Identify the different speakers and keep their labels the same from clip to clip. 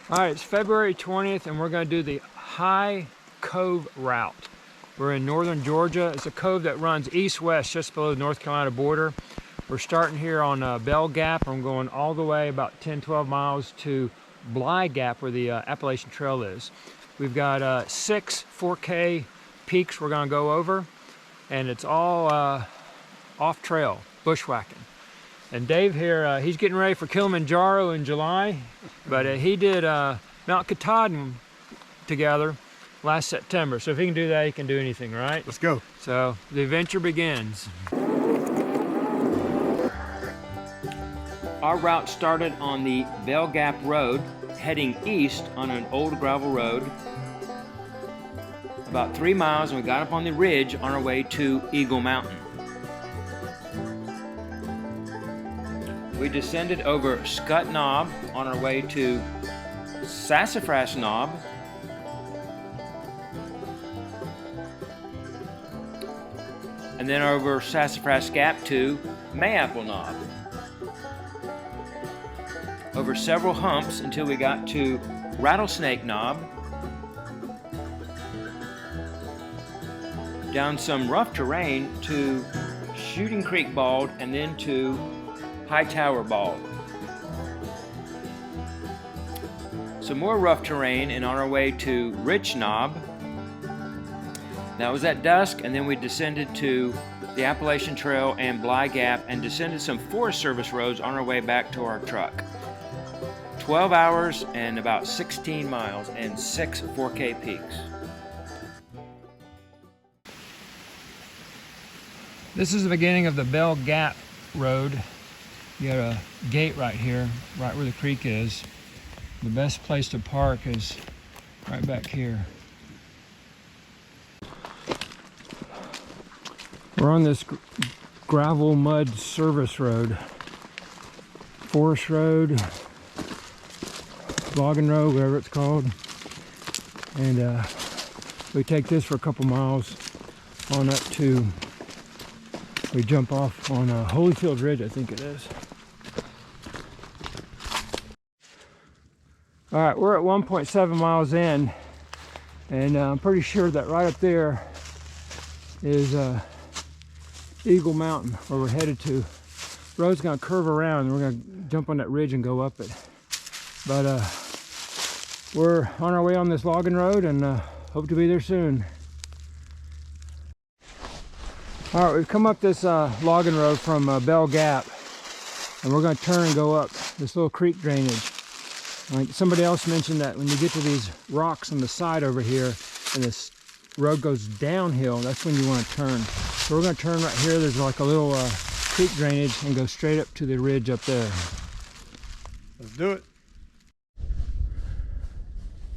Speaker 1: All right, it's February 20th and we're going to do the High Cove route. We're in northern Georgia. It's a cove that runs east-west just below the North Carolina border. We're starting here on Bell Gap. I'm going all the way about 10-12 miles to Bly Gap where the Appalachian Trail is. We've got 6 4K peaks we're going to go over, and it's all off-trail, bushwhacking. And Dave here, he's getting ready for Kilimanjaro in July, but he did Mount Katahdin together last September. So if he can do that, he can do anything, right?
Speaker 2: Let's go.
Speaker 1: So the adventure begins. Our route started on the Bell Gap Road, heading east on an old gravel road. About 3 miles, and we got up on the ridge on our way to Eagle Mountain. We descended over Scut Knob on our way to Sassafras Knob. And then over Sassafras Gap to Mayapple Knob. Over several humps until we got to Rattlesnake Knob. Down some rough terrain to Shooting Creek Bald, and then to High Tower Bald. Some more rough terrain, and on our way to Rich Knob. That was at dusk, and then we descended to the Appalachian Trail and Bly Gap and descended some Forest Service roads on our way back to our truck. 12 hours and about 16 miles and 6 4K peaks. This is the beginning of the Bell Gap Road. You got a gate right here, right where the creek is. The best place to park is right back here. We're on this gravel mud service road. Forest road, logging road, whatever it's called. And we take this for a couple miles on up to, we jump off on Holyfield Ridge, I think it is. All right, we're at 1.7 miles in, and I'm pretty sure that right up there is Eagle Mountain, where we're headed to. The road's gonna curve around, and we're gonna jump on that ridge and go up it. But we're on our way on this logging road, and hope to be there soon. All right, we've come up this logging road from Bell Gap, and we're gonna turn and go up this little creek drainage. Like somebody else mentioned that when you get to these rocks on the side over here and this road goes downhill, that's when you want to turn. So we're going to turn right here. There's like a little creek drainage and go straight up to the ridge up there.
Speaker 2: Let's do it.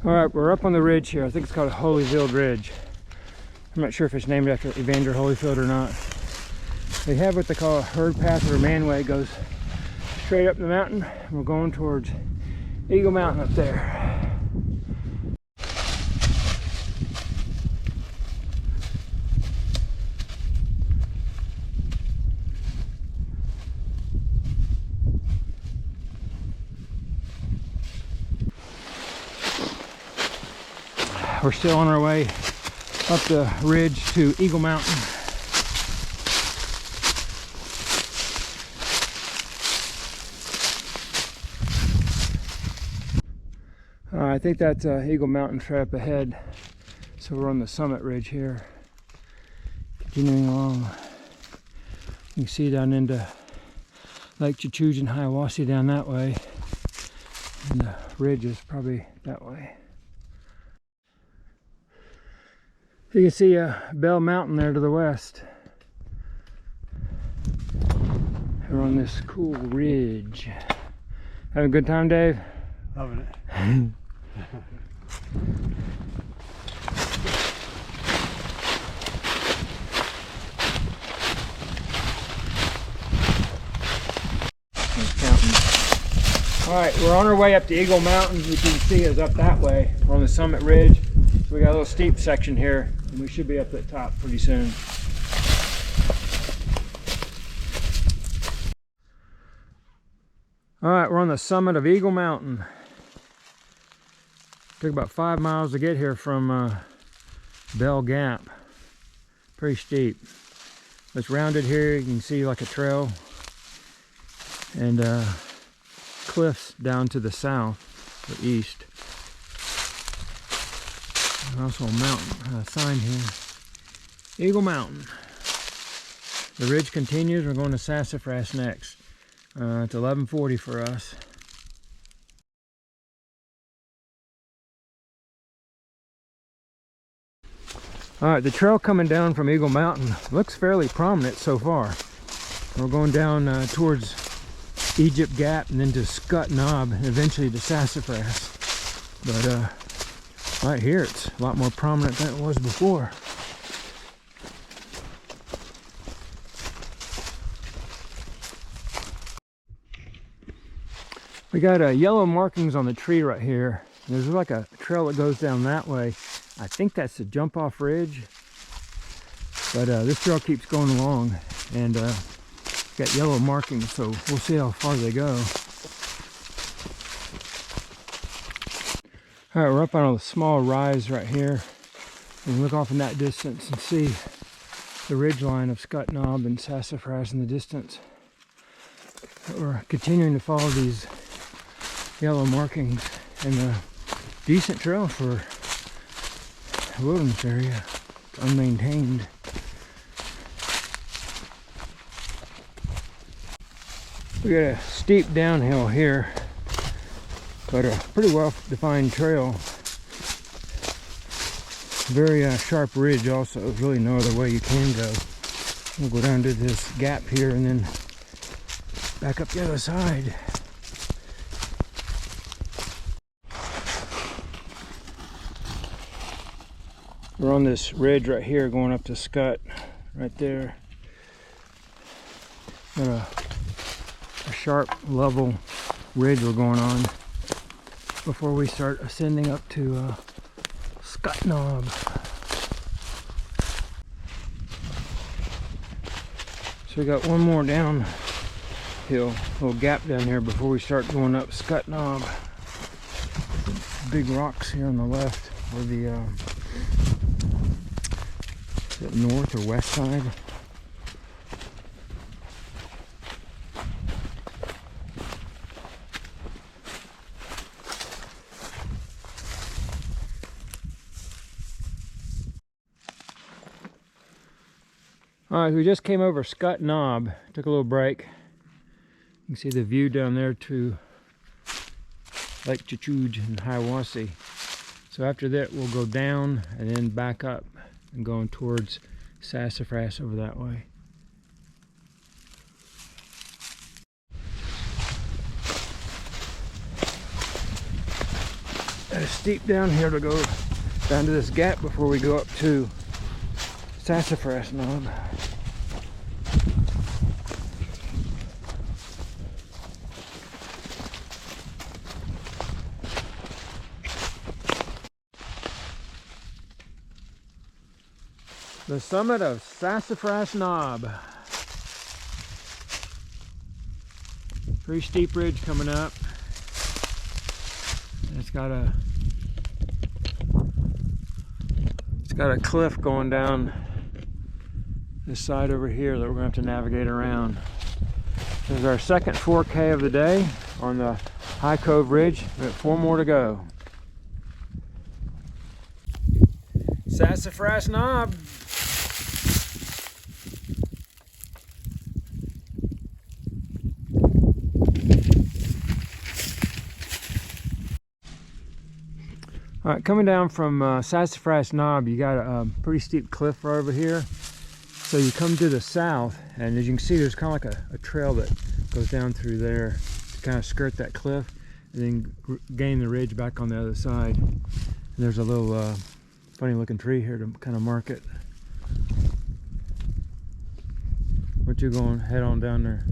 Speaker 1: All right, we're up on the ridge here. I think it's called Holyfield Ridge. I'm not sure if it's named after Evander Holyfield or not. They have what they call a herd path or a manway. It goes straight up the mountain. We're going towards Eagle Mountain up there. We're still on our way up the ridge to Eagle Mountain. I think that's Eagle Mountain straight up ahead. So we're on the summit ridge here. Continuing along. You can see down into Lake Chachuge and Hiawassee down that way. And the ridge is probably that way. You can see Bell Mountain there to the west. We're on this cool ridge. Having a good time, Dave?
Speaker 2: Loving it.
Speaker 1: All right, we're on our way up to Eagle Mountain. You can see us up that way. We're on the summit ridge. So we got a little steep section here, and we should be up at the top pretty soon. All right, we're on the summit of Eagle Mountain. Took about 5 miles to get here from Bell Gap. Pretty steep. It's rounded here. You can see like a trail and cliffs down to the south or east. And also a mountain sign here. Eagle Mountain. The ridge continues. We're going to Sassafras next. It's 11:40 for us. Alright, the trail coming down from Eagle Mountain looks fairly prominent so far. We're going down towards Egypt Gap and then to Scut Knob and eventually to Sassafras. But right here it's a lot more prominent than it was before. We got yellow markings on the tree right here. There's like a trail that goes down that way. I think that's the jump off ridge, but this trail keeps going along and got yellow markings, so we'll see how far they go. All right, we're up on a small rise right here. You can look off in that distance and see the ridge line of Scut Knob and Sassafras in the distance. But we're continuing to follow these yellow markings and a decent trail for wilderness area. It's unmaintained. We got a steep downhill here, but a pretty well defined trail. Very sharp ridge also. There's really no other way you can go. We'll go down to this gap here and then back up the other side. We're on this ridge right here going up to Scut, right there. Got a sharp level ridge we're going on before we start ascending up to Scut Knob. So we got one more downhill, little gap down here before we start going up Scut Knob. Big rocks here on the left where the north or west side. Alright, we just came over Scut Knob, took a little break. You can see the view down there to Lake Chichuge and Hiawassee. So after that we'll go down and then back up and going towards Sassafras over that way. A steep downhill to go down to this gap before we go up to Sassafras Knob. The summit of Sassafras Knob. Pretty steep ridge coming up. And it's got a cliff going down this side over here that we're going to have to navigate around. This is our second 4K of the day on the high Cove Ridge. We have 4 more to go. Sassafras Knob. All right, coming down from Sassafras Knob, you got a pretty steep cliff right over here. So you come to the south, and as you can see, there's kind of like a trail that goes down through there to kind of skirt that cliff, and then gain the ridge back on the other side. And there's a little funny looking tree here to kind of mark it. What you going? Head on down there.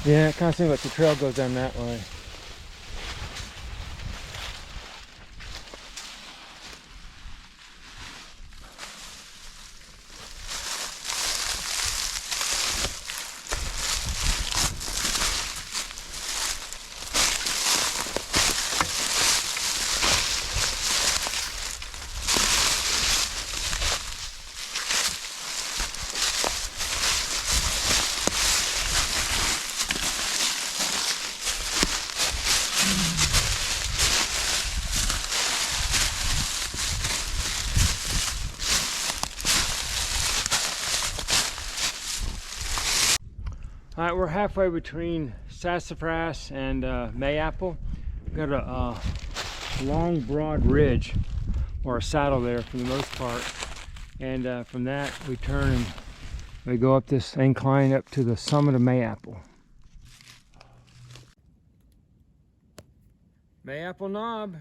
Speaker 1: Yeah, it kind of seems like the trail goes down that way. right, we're halfway between Sassafras and Mayapple. We've got a long, broad ridge, or a saddle there for the most part. And from that, we turn and we go up this incline up to the summit of Mayapple. Mayapple Knob.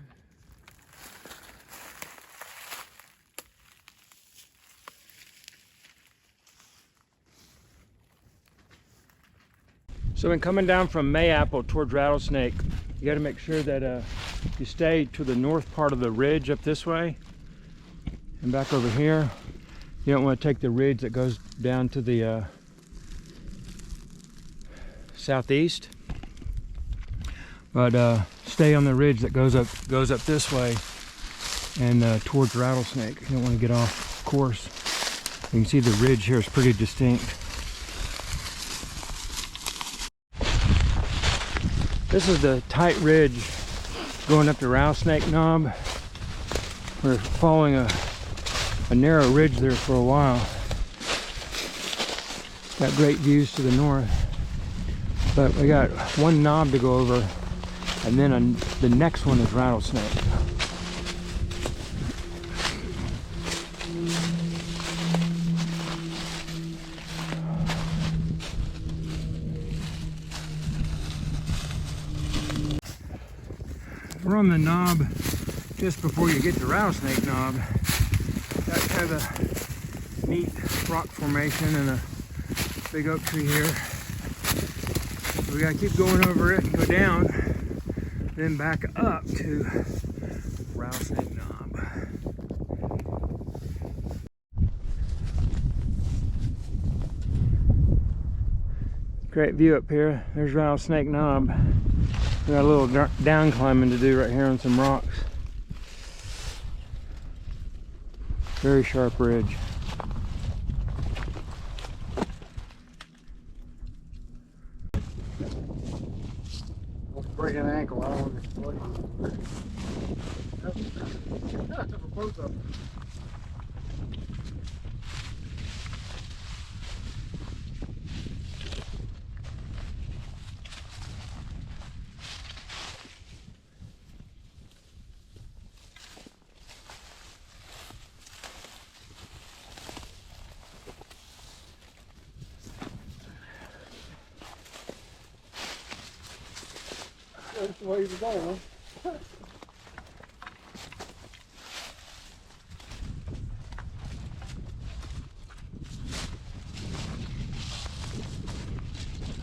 Speaker 1: So when coming down from Mayapple towards Rattlesnake, you got to make sure that you stay to the north part of the ridge up this way and back over here. You don't want to take the ridge that goes down to the southeast, but stay on the ridge that goes up this way and towards Rattlesnake. You don't want to get off course. You can see the ridge here is pretty distinct. This is the tight ridge going up the Rattlesnake Knob. We're following a narrow ridge there for a while. Got great views to the north. But we got one knob to go over, and then the next one is Rattlesnake. We're on the knob just before you get to Rattlesnake Knob. Got kind of a neat rock formation and a big oak tree here. We gotta keep going over it and go down, then back up to Rattlesnake Knob. Great view up here. There's Rattlesnake Knob. We got a little down climbing to do right here on some rocks. Very sharp ridge.
Speaker 2: Don't break an ankle. I don't want to both of them. That's the way you're going, huh?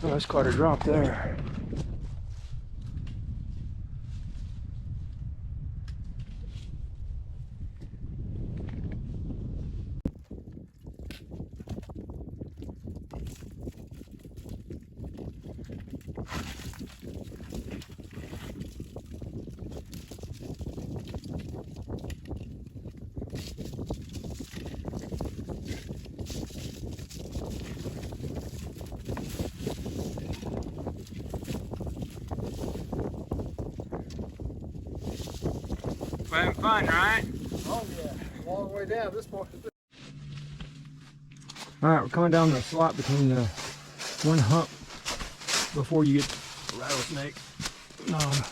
Speaker 1: Oh, that's quite a drop there. We're having fun, right?
Speaker 2: Oh yeah, long way down this point.
Speaker 1: All right, we're coming down the slot between the one hump before you get to Rattlesnake Knob.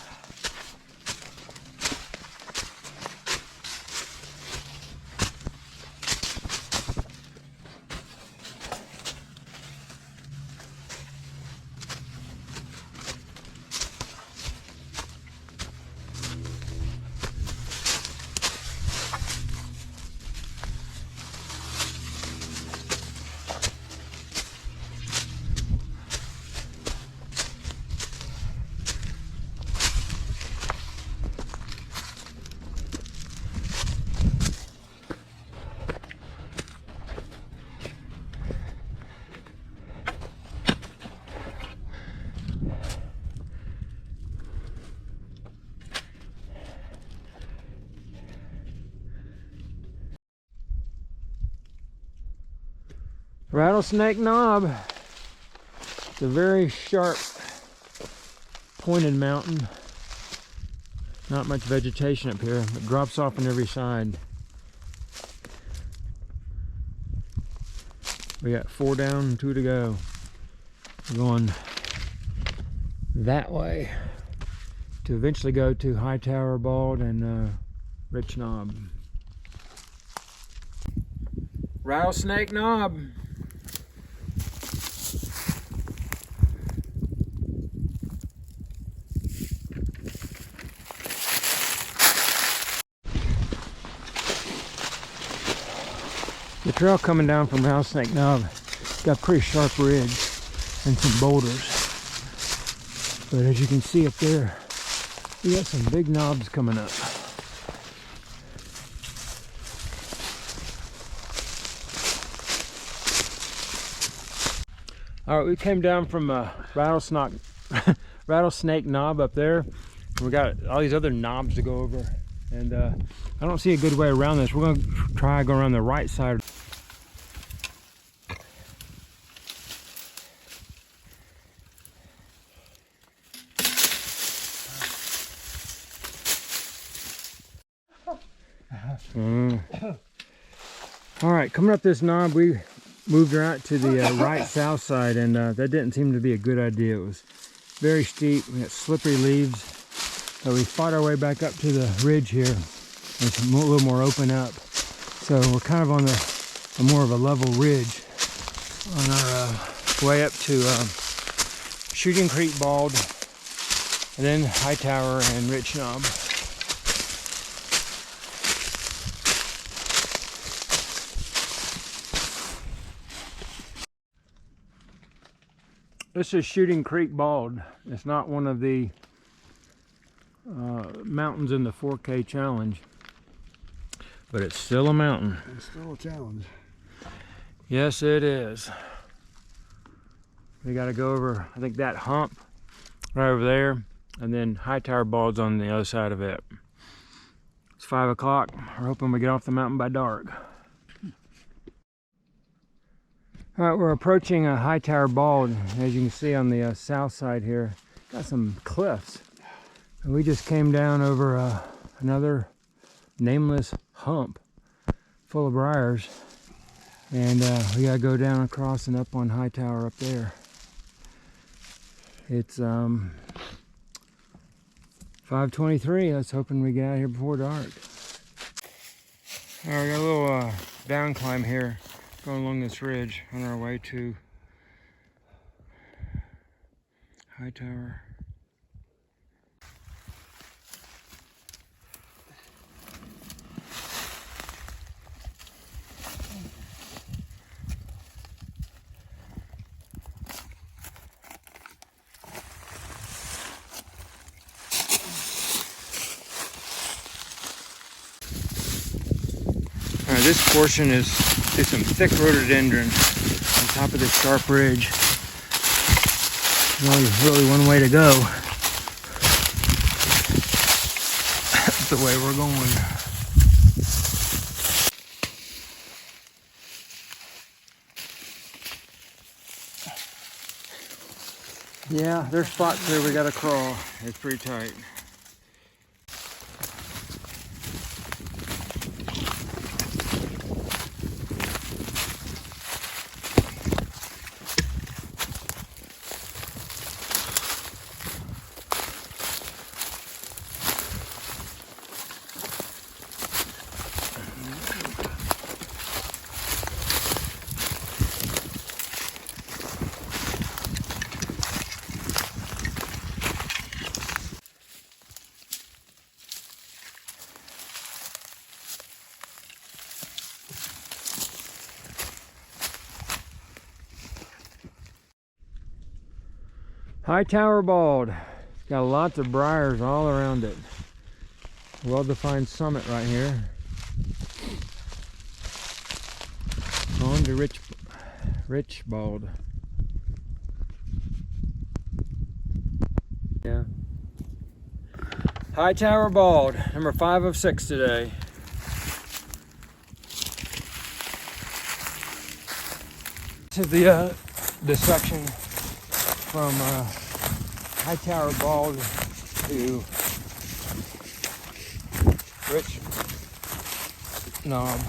Speaker 1: Rattlesnake Knob. It's a very sharp, pointed mountain. Not much vegetation up here. It drops off on every side. We got 4 down and 2 to go. We're going that way to eventually go to Hightower Bald and Rich Knob. Rattlesnake Knob. The trail coming down from Rattlesnake Knob got a pretty sharp ridge and some boulders. But as you can see up there, we got some big knobs coming up. All right, we came down from Rattlesnake Knob up there. We got all these other knobs to go over, and I don't see a good way around this. We're gonna try going around the right side. All right, coming up this knob, we moved her out to the right south side, and that didn't seem to be a good idea. It was very steep. We got slippery leaves, so we fought our way back up to the ridge here. It's a little more open up, so we're kind of on a more of a level ridge on our way up to Shooting Creek Bald, and then Hightower and Rich Knob. This is Shooting Creek Bald. It's not one of the mountains in the 4K challenge, but it's still a mountain.
Speaker 2: It's still a challenge.
Speaker 1: Yes, it is. We got to go over, I think, that hump right over there, and then Hightower Bald's on the other side of it. It's 5 o'clock. We're hoping we get off the mountain by dark. All right, we're approaching a Hightower Bald. As you can see on the south side here, got some cliffs. And we just came down over another nameless hump full of briars. And we gotta go down across and up on Hightower up there. It's 5:23. Let's hoping we get out of here before dark. All right, we got a little down climb here, going along this ridge on our way to Hightower. All right, this portion is some thick rhododendron on top of this sharp ridge. There's only really one way to go. That's the way we're going. Yeah, there's spots here we gotta crawl. It's pretty tight. Hightower Bald. It's got lots of briars all around it. Well-defined summit right here. On to Rich Bald. Yeah. Hightower Bald, number 5 of 6 today. This is the section from Hightower Bald to Rich Knob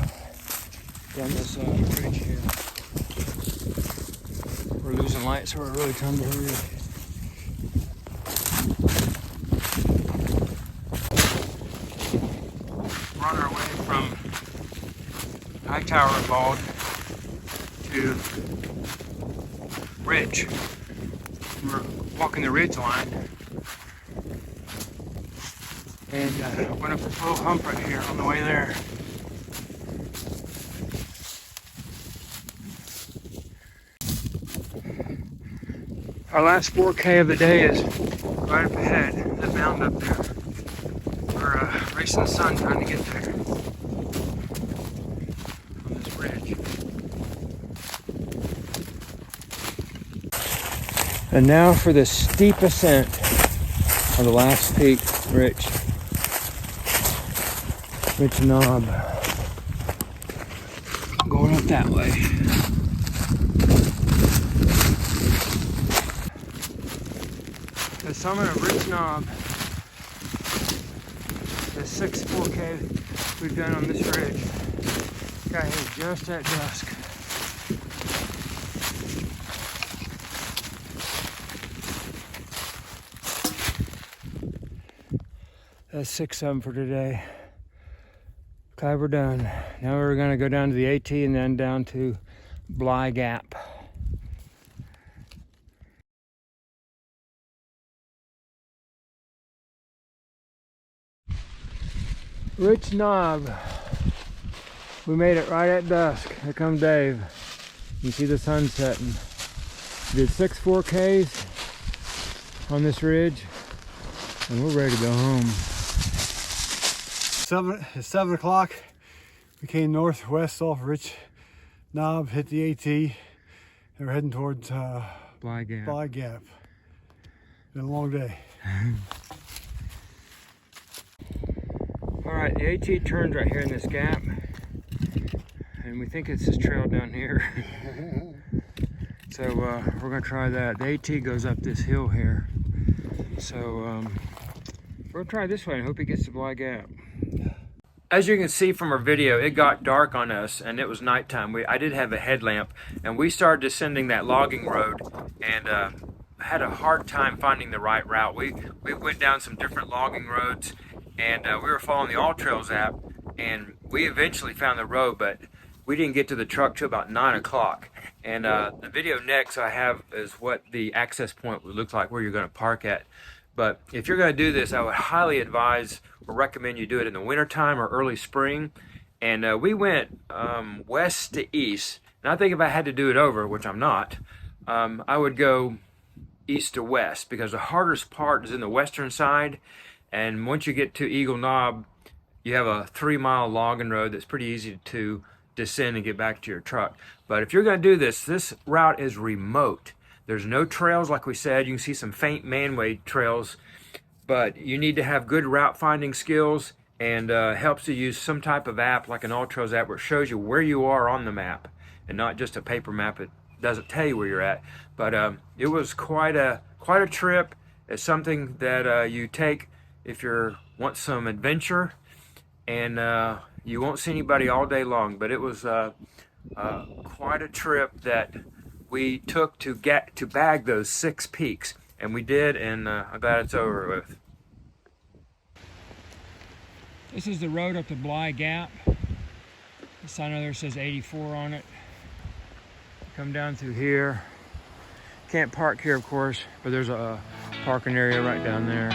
Speaker 1: down this ridge here. We're losing light, so we're really trying to hurry. We're on our way from High Tower and Bald to Ridge. We're walking the ridge line. And went up this little hump right here on the way there. Our last 4K of the day is right up ahead, that mountain up there. We're racing the sun trying to get there on this ridge. And now for the steep ascent of the last peak, Rich Knob. Going up that way. The summit of Rich Knob. The 6 4K we've done on this ridge. Got here just at dusk. That's 6 of them for today. Glad we're done. Now we're gonna go down to the AT and then down to Bly Gap. Rich Knob. We made it right at dusk. Here comes Dave. You see the sun setting. We did 6 4Ks on this ridge, and we're ready to go home.
Speaker 2: It's 7 o'clock. We came northwest off Rich Knob, hit the AT, and we're heading towards
Speaker 1: Bly Gap.
Speaker 2: Bly Gap. Been a long day.
Speaker 1: All right, the AT turns right here in this gap, and we think it's this trail down here. So we're gonna try that. The AT goes up this hill here. So we're gonna try this way and hope it gets to Bly Gap. As you can see from our video, it got dark on us and it was nighttime. I did have a headlamp, and we started descending that logging road and had a hard time finding the right route. We went down some different logging roads, and we were following the All Trails app, and we eventually found the road, but we didn't get to the truck till about 9 o'clock. And the video next I have is what the access point would look like, where you're gonna park at. But if you're gonna do this, I would highly advise or recommend you do it in the wintertime or early spring. And we went west to east. And I think if I had to do it over, which I'm not, I would go east to west, because the hardest part is in the western side. And once you get to Eagle Knob, you have a 3-mile logging road that's pretty easy to descend and get back to your truck. But if you're gonna do this, this route is remote. There's no trails, like we said. You can see some faint man-made trails, but you need to have good route finding skills, and helps to use some type of app like an All Trails app where it shows you where you are on the map and not just a paper map that doesn't tell you where you're at. But it was quite a trip. It's something that you take if you want some adventure, and you won't see anybody all day long. But it was quite a trip that we took to get to bag those 6 peaks, and we did, and I'm glad it's over with. This is the road up to Bly Gap. The sign over there says 84 on it. Come down through here. Can't park here, of course, but there's a parking area right down there.